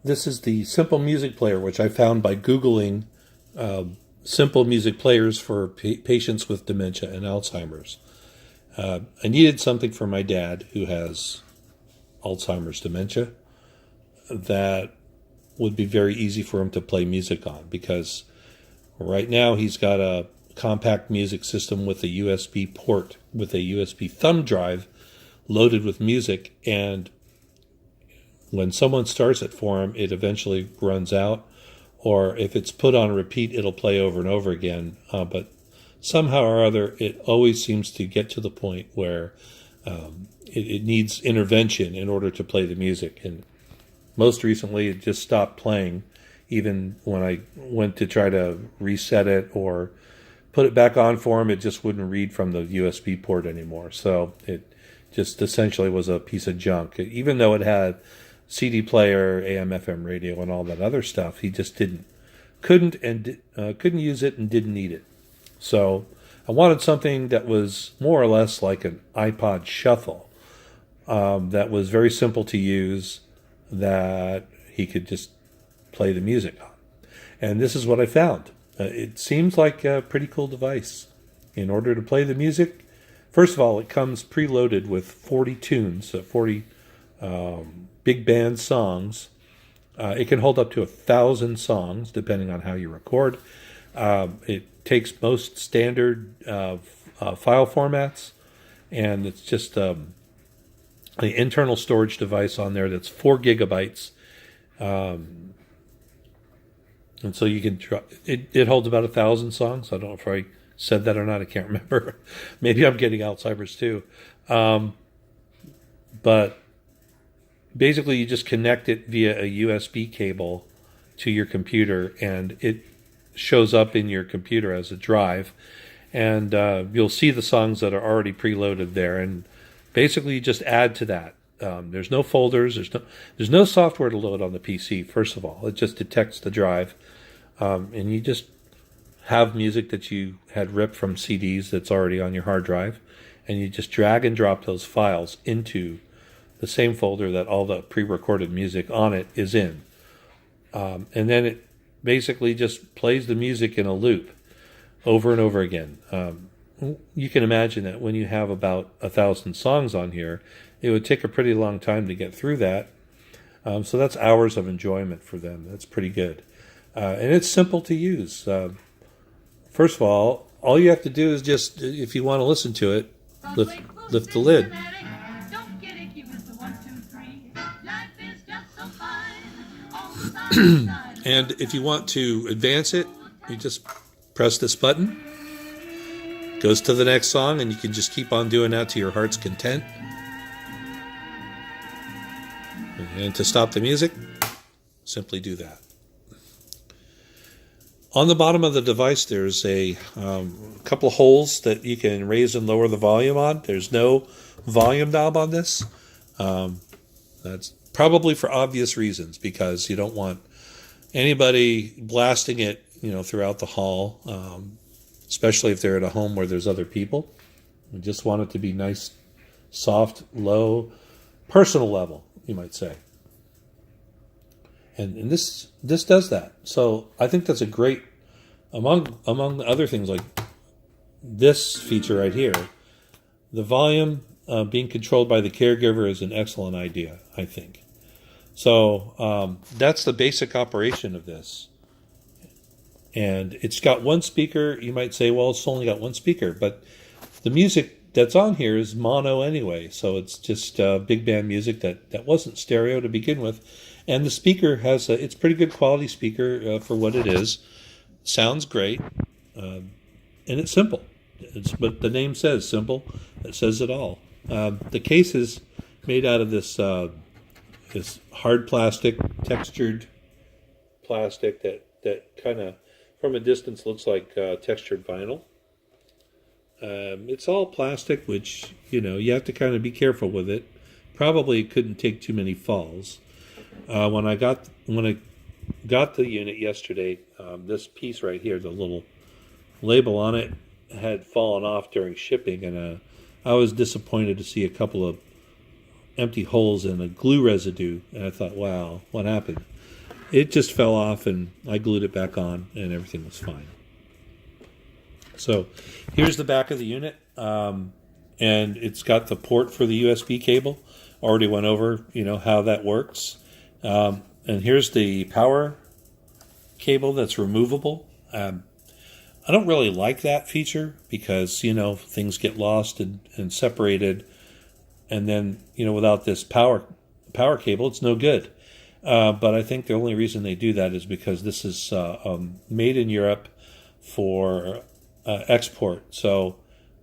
This is the simple music player, which I found by Googling simple music players for patients with dementia and Alzheimer's. I needed something for my dad, who has Alzheimer's dementia, that would be very easy for him to play music on, because right now he's got a compact music system with a USB port, with a USB thumb drive loaded with music, and when someone starts it for him, it eventually runs out, or if it's put on repeat, it'll play over and over again. But somehow or other, it always seems to get to the point where it needs intervention in order to play the music. And most recently, it just stopped playing, even when I went to try to reset it or put it back on for him. It just wouldn't read from the USB port anymore. So it just essentially was a piece of junk. Even though it had CD player, AM, FM radio, and all that other stuff, he just couldn't use it and didn't need it. So I wanted something that was more or less like an iPod Shuffle, that was very simple to use, that he could just play the music on. And this is what I found. It seems like a pretty cool device. In order to play the music, first of all, it comes preloaded with 40 tunes, 40 big band songs. It can hold up to 1,000 songs, depending on how you record. It takes most standard file formats, and it's just the internal storage device on there that's 4 gigabytes. And so you can try, it holds about 1,000 songs. I don't know if I said that or not. I can't remember. Maybe I'm getting Alzheimer's too. But basically, you just connect it via a USB cable to your computer, and it shows up in your computer as a drive. And you'll see the songs that are already preloaded there. And basically, you just add to that. There's no folders. There's no software to load on the PC. First of all, it just detects the drive, and you just have music that you had ripped from CDs that's already on your hard drive, and you just drag and drop those files into the same folder that all the pre-recorded music on it is in, and then it basically just plays the music in a loop over and over again. You can imagine that when you have about 1,000 songs on here, it would take a pretty long time to get through that. So that's hours of enjoyment for them. That's pretty good. And it's simple to use. First of all you have to do is just, if you want to listen to it, lift the lid. And if you want to advance it, you just press this button. Goes to the next song, and you can just keep on doing that to your heart's content. And to stop the music, simply do that. On the bottom of the device, there's a couple of holes that you can raise and lower the volume on. There's no volume knob on this. That's probably for obvious reasons, because you don't want anybody blasting it, throughout the hall, especially if they're at a home where there's other people. You just want it to be nice, soft, low, personal level, you might say. And this does that. So I think that's a great, among other things like this feature right here, the volume being controlled by the caregiver is an excellent idea, I think. So that's the basic operation of this. And it's got one speaker. You might say, well, it's only got one speaker, but the music that's on here is mono anyway. So it's just big band music that wasn't stereo to begin with. And the speaker it's pretty good quality speaker for what it is. Sounds great. And it's simple. But the name says simple. It says it all. The case is made out of this hard plastic, textured plastic that kind of, from a distance, looks like textured vinyl. It's all plastic, which, you have to kind of be careful with it. Probably couldn't take too many falls. When I got the unit yesterday, this piece right here, the little label on it, had fallen off during shipping, and I was disappointed to see a couple of empty holes in a glue residue, and I thought, wow, what happened? It just fell off, and I glued it back on, and everything was fine. So here's the back of the unit, and it's got the port for the USB cable. Already went over, how that works. And here's the power cable that's removable. I don't really like that feature because, things get lost and separated. And then, without this power cable, it's no good. But I think the only reason they do that is because this is made in Europe for export. So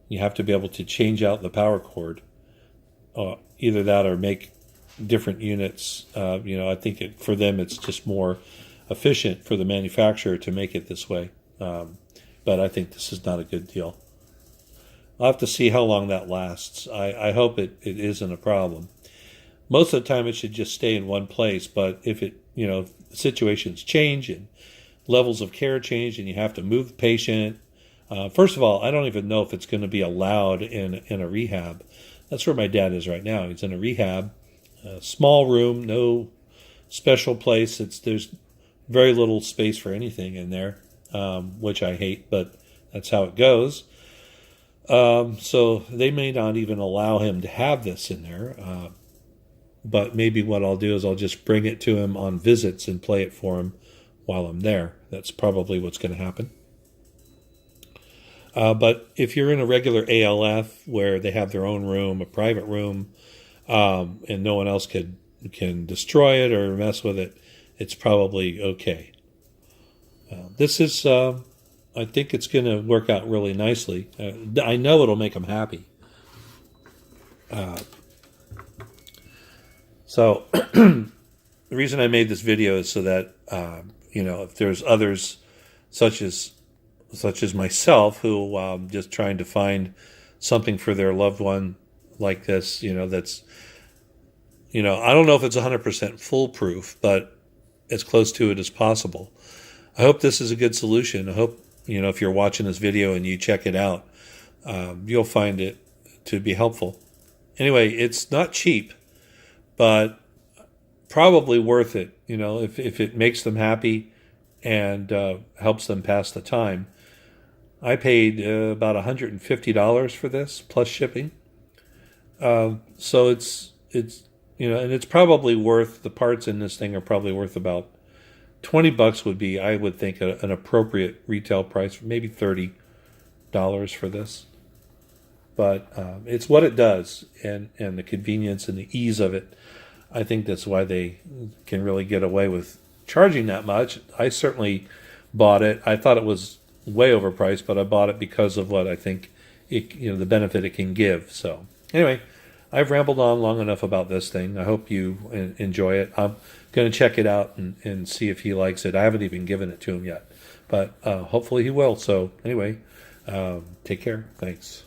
you have to be able to change out the power cord. Either that or make different units. I think for them it's just more efficient for the manufacturer to make it this way. But I think this is not a good deal. I'll have to see how long that lasts. I hope it isn't a problem. Most of the time it should just stay in one place, but if situations change and levels of care change and you have to move the patient. First of all, I don't even know if it's going to be allowed in a rehab. That's where my dad is right now. He's in a rehab, a small room, no special place. There's very little space for anything in there, which I hate, but that's how it goes. So they may not even allow him to have this in there. But maybe what I'll do is I'll just bring it to him on visits and play it for him while I'm there. That's probably what's going to happen. But if you're in a regular ALF where they have their own room, a private room, and no one else can destroy it or mess with it, it's probably okay. This is, I think it's going to work out really nicely. I know it'll make them happy. So the reason I made this video is so that, if there's others such as myself who just trying to find something for their loved one like this, that's, I don't know if it's 100% foolproof, but as close to it as possible. I hope this is a good solution. I hope, if you're watching this video and you check it out, you'll find it to be helpful. Anyway, it's not cheap, but probably worth it, if it makes them happy and helps them pass the time. I paid about $150 for this plus shipping. So it's and it's probably worth, the parts in this thing are probably worth about $20 would be, I would think, an appropriate retail price, maybe $30 for this. But it's what it does, and the convenience and the ease of it. I think that's why they can really get away with charging that much. I certainly bought it. I thought it was way overpriced, but I bought it because of what I think the benefit it can give. So anyway, I've rambled on long enough about this thing. I hope you enjoy it. I'm going to check it out and see if he likes it. I haven't even given it to him yet, but hopefully he will. So anyway, take care. Thanks.